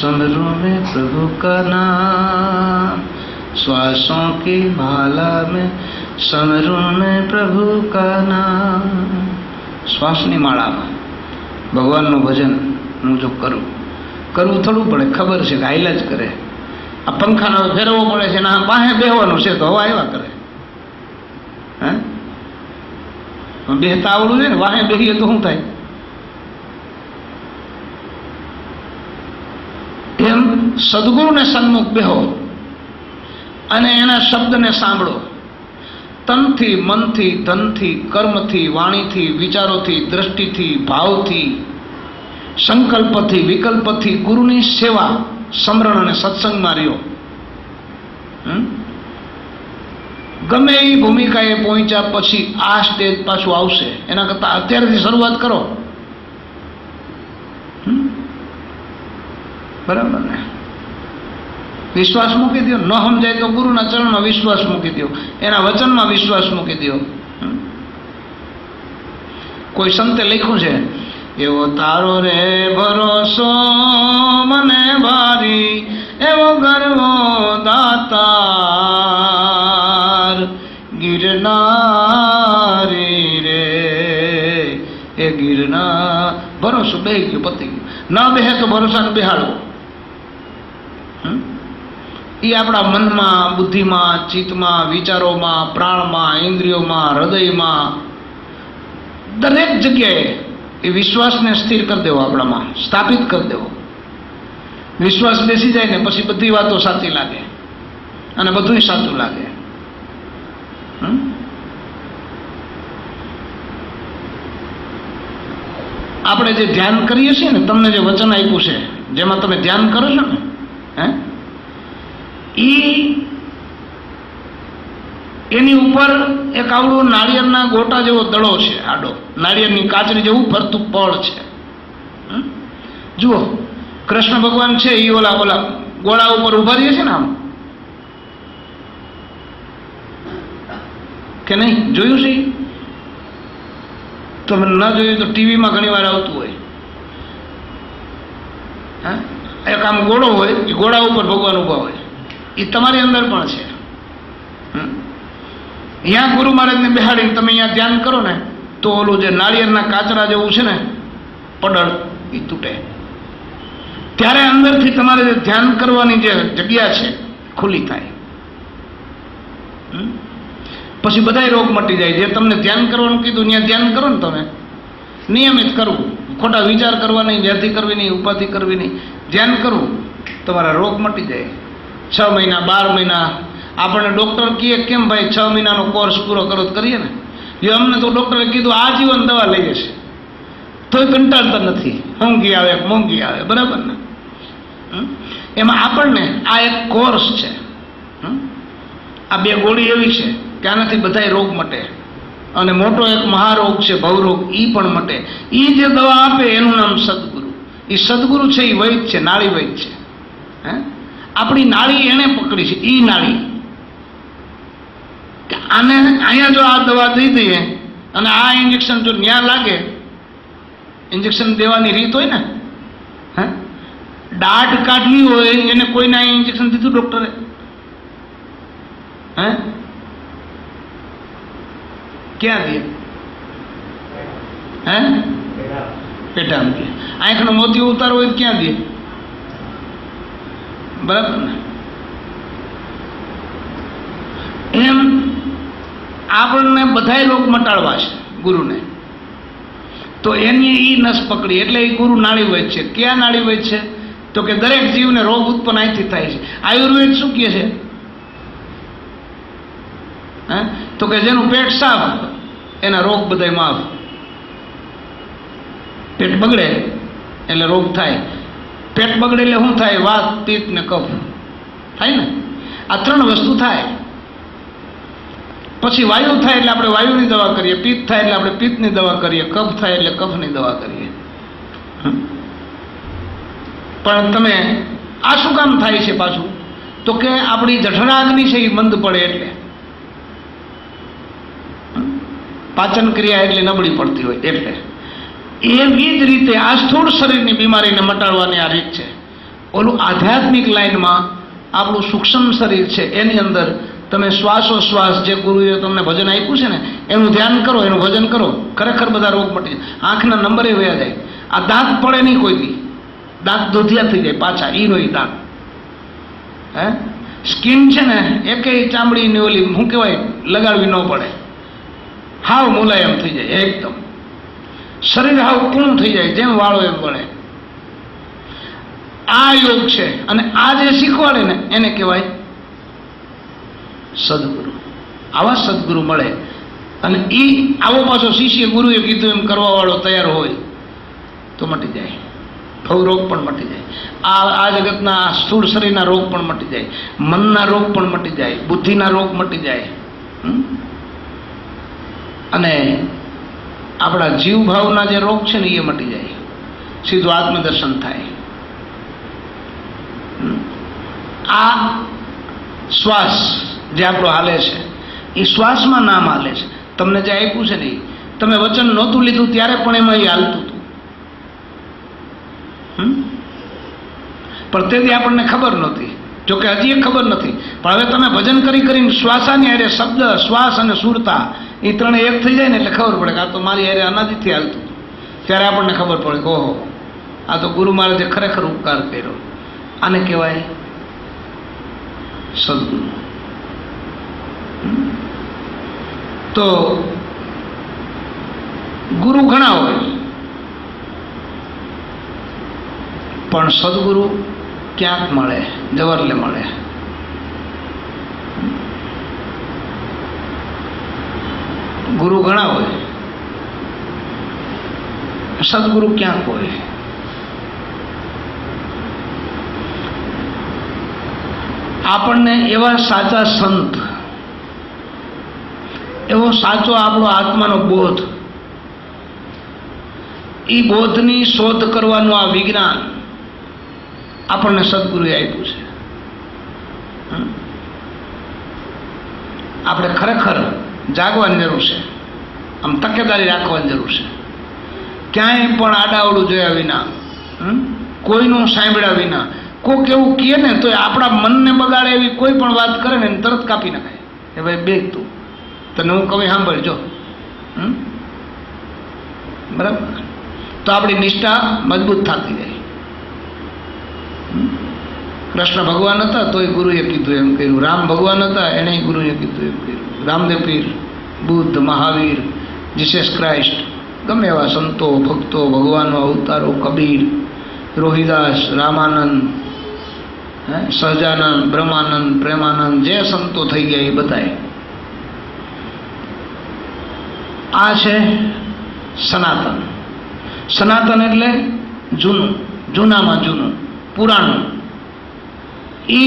समरू में प्रभु का नाम, श्वासों की माला में समरू में प्रभु का नाम। श्वासनी माळामां भगवानનું ભજન હું જો કરવું થોડું પડે, ખબર છે કે હાઈલા જ કરે. આ પંખાનો ફેરવવો પડે છે, ના પાસે બેહવાનું છે તો હવા આવ્યા કરે. હે બેહતા આવડું છે ને, વાહે બેહીએ તો શું થાય? એમ સદગુરુને સન્મુખ બેહો અને એના શબ્દને સાંભળો. તનથી, મનથી, ધનથી, કર્મથી, વાણીથી, વિચારોથી, દ્રષ્ટિથી, ભાવથી, સંકલ્પથી, વિકલ્પથી ગુરુની સેવા, સમરણ અને સત્સંગમાં રહ્યો. ગમે એ ભૂમિકાએ પહોંચ્યા પછી આ સ્ટેજ પાછું આવશે. એના કરતાં અત્યારથી શરૂઆત કરો. બરાબર ને? વિશ્વાસ મૂકી દો. ન સમજાય તો ગુરુના ચરણમાં વિશ્વાસ મૂકી દો, એના વચનમાં વિશ્વાસ મૂકી દો. કોઈ સંતે લખ્યું છે, એવો તારો રે ભરોસો મને ભારી, એવો ગરવો દાતાર, ગિરનારી રે એ ગિરનાર. ભરોસો બેહી ગયો, પતી ગયું. ના બેહે તો ભરોસાને બેહાડવો. એ આપણા મનમાં, બુદ્ધિમાં, ચિત્તમાં, વિચારોમાં, પ્રાણમાં, ઇન્દ્રિયોમાં, હૃદયમાં, દરેક જગ્યાએ એ વિશ્વાસને સ્થિર કરી દેવો, આપણામાં સ્થાપિત કરી દેવો. વિશ્વાસ બેસી જાય ને પછી બધી વાતો સાચી લાગે અને બધું સાચું લાગે. આપણે જે ધ્યાન કરીએ છીએ ને, તમને જે વચન આપ્યું છે, જેમાં તમે ધ્યાન કરો છો ને, એની ઉપર એક આવડું નાળિયેરના ગોટા જેવો દડો છે, આડો નાળિયેરની કાચરી જેવું ફરતું પળ છે. જુઓ, કૃષ્ણ ભગવાન છે એ ઓલા ગોળા ઉપર ઉભા રહીએ છે ને, આમ કે નહીં? જોયું છે? તમે ન જોયું તો ટીવીમાં ઘણી વાર આવતું હોય. એક આમ ગોળો હોય, એ ગોળા ઉપર ભગવાન ઉભા હોય. એ તમારી અંદર પણ છે. અહીંયા ગુરુ મહારાજને બેહાડીને તમે અહીંયા ધ્યાન કરો ને, તો ઓલું જે નાળિયેરના કાચરા જેવું છે ને પડળ, એ તૂટે. ત્યારે અંદરથી તમારે જે ધ્યાન કરવાની જે જગ્યા છે ખુલ્લી થાય. પછી બધાય રોગ મટી જાય. જે તમને ધ્યાન કરવાનું કીધું ત્યાં ધ્યાન કરો ને, તમે નિયમિત કરવું, ખોટા વિચાર કરવા નહીં, જ્યાંથી કરવી નહીં, ઉપાધિ કરવી નહીં, ધ્યાન કરવું, તમારા રોગ મટી જાય. 6 મહિના 12 મહિના આપણને ડૉક્ટર કહે કેમ ભાઈ 6 મહિનાનો કોર્સ પૂરો કરો તો કરીએ ને. એ અમને તો ડૉક્ટરે કીધું આજીવન દવા લઈએ છે, તોય કંટાળતા નથી. મોંઘી આવે મોંઘી આવે, બરાબર ને? એમાં આપણને આ એક કોર્સ છે. આ 2 ગોળી એવી છે કે આનાથી બધાય રોગ મટે. અને મોટો એક મહારોગ છે ભવરોગ, એ પણ મટે. એ જે દવા આપે એનું નામ સદગુરુ. એ સદગુરુ છે, એ વૈદ છે, નાળી વૈદ છે. આપણી નાળી એણે પકડી છે. એ નાળી કે આને અહીંયા જો આ દવા દઈ દઈએ અને આ ઇન્જેક્શન જો ન્યા લાગે, ઇન્જેક્શન દેવાની રીત હોય ને, દાઢ કાઢવી હોય એને કોઈને આ ઇન્જેક્શન દીધું ડૉક્ટરે? ક્યાં દે? પેટામાં દે. આંખનો મોતિયો ઉતારવો હોય ક્યાં દે? બરાબર ને? એમ આપણને બધાય રોગ મટાડવા છે ગુરુને. તો એની એ નસ પકડી, એટલે એ ગુરુ નાળી વૈદ છે. ક્યાં નાળી વૈદ છે? તો કે દરેક જીવને રોગ ઉત્પન્ન અહીંથી થાય છે. આયુર્વેદ શું કહે છે? તો કે જેનું પેટ સાફ એના રોગ બધાય માફ. પેટ બગડે એટલે રોગ થાય. પેટ બગડે એટલે શું થાય? વાત, પિત્ત ને કફ થાય ને. આ 3 વસ્તુ થાય. પછી વાયુ થાય એટલે આપણે વાયુની દવા કરીએ, પિત્ત થાય એટલે આપણે પિત્તની દવા કરીએ, કફ થાય એટલે કફની દવા કરીએ. પણ તમે આ શું કામ થાય છે પાછું? તો કે આપણી જઠરાગ્નિ છે એ મંદ પડે, એટલે પાચન ક્રિયા એટલી નબળી પડતી હોય. એટલે એવી જ રીતે આ સ્થૂળ શરીરની બીમારીને મટાડવાની આ રીત છે. ઓલું આધ્યાત્મિક લાઈનમાં આપણું સૂક્ષ્મ શરીર છે એની અંદર તમે શ્વાસોશ્વાસ જે ગુરુએ તમને ભજન આપ્યું છે ને એનું ધ્યાન કરો, એનું ભજન કરો, ખરેખર બધા રોગ મટી જાય. આંખના નંબરે વયા જાય. આ દાંત પડે નહીં કોઈ દી, દાંત દોધિયા થઈ જાય પાછા, ઈ રોઈ દાંત. હે સ્કિન છે ને એકેય ચામડીની ઓલી શું કહેવાય લગાડવી ન પડે, હાવ મુલાયમ થઈ જાય એકદમ. શરીર હાવ કૂણું થઈ જાય, જેમ વાળો એમ વળે. આ યોગ છે. અને આ જે શીખવાડે ને એને કહેવાય સદગુરુ. આવા સદગુરુ મળે અને એ આવો પાછો શિષ્ય ગુરુએ કીધું એમ કરવા વાળો તૈયાર હોય તો મટી જાય. ભવ રોગ પણ મટી જાય. આ જગતના સ્થૂળ શરીરના રોગ પણ મટી જાય, મનના રોગ પણ મટી જાય, બુદ્ધિના રોગ મટી જાય. અને આપણા જીવ ભાવના જે રોગ છે ને એ મટી જાય. સીધું આત્મદર્શન થાય. આ શ્વાસ જે આપણો હાલે છે એ શ્વાસમાં નામ હાલે છે. તમને જે આપ્યું છે ને એ તમે વચન નહોતું લીધું ત્યારે પણ એમાં એ હાલતું હતું. પણ તેથી આપણને ખબર નહોતી, જોકે હજી એ ખબર નથી. પણ હવે તમે ભજન કરી કરીને શ્વાસાની હારે શબ્દ, શ્વાસ અને સુરતા એ ત્રણે એક થઈ જાય ને એટલે ખબર પડે કે આ તો મારી હારે અનાદિથી હાલતું હતું. ત્યારે આપણને ખબર પડે કે ઓહો, આ તો ગુરુ મહારાજે ખરેખર ઉપકાર કર્યો. આને કહેવાય સદગુરુ. તો ગુરુ ઘણા હોય પણ સદગુરુ ક્યાંક મળે, જવરલે મળે. ગુરુ ઘણા હોય, સદગુરુ ક્યાંક હોય. આપણને એવા સાચા સંત, એવો સાચો આપણો આત્માનો બોધ, એ બોધની શોધ કરવાનું આ વિજ્ઞાન આપણને સદગુરુએ આપ્યું છે. આપણે ખરેખર જાગવાની જરૂર છે, આમ તકેદારી રાખવાની જરૂર છે. ક્યાંય પણ આડાવડું જોયા વિના, કોઈનું સાંભળ્યા વિના, કોઈક એવું કહે ને તો આપણા મનને બગાડે એવી કોઈ પણ વાત કરે ને તરત કાપી નાખાય. એ ભાઈ બેગ તું તને હું કવિ સાંભળજો, બરાબર? તો આપણી નિષ્ઠા મજબૂત થતી જાય. કૃષ્ણ ભગવાન હતા તોય ગુરુએ કીધું એમ કર્યું. રામ ભગવાન હતા એણે ગુરુએ કીધું એમ કર્યું. રામદેવ પીર, બુદ્ધ, મહાવીર, જીસસ ક્રાઇસ્ટ, ગમે એવા સંતો, ભક્તો, ભગવાનનો અવતારો, કબીર, રોહિદાસ, રામાનંદ, સહજાનંદ, બ્રહ્માનંદ, પ્રેમાનંદ, જે સંતો થઈ ગયા એ બધાએ. આ છે સનાતન. સનાતન એટલે જૂનું, જૂનામાં જૂનું, પુરાણું. એ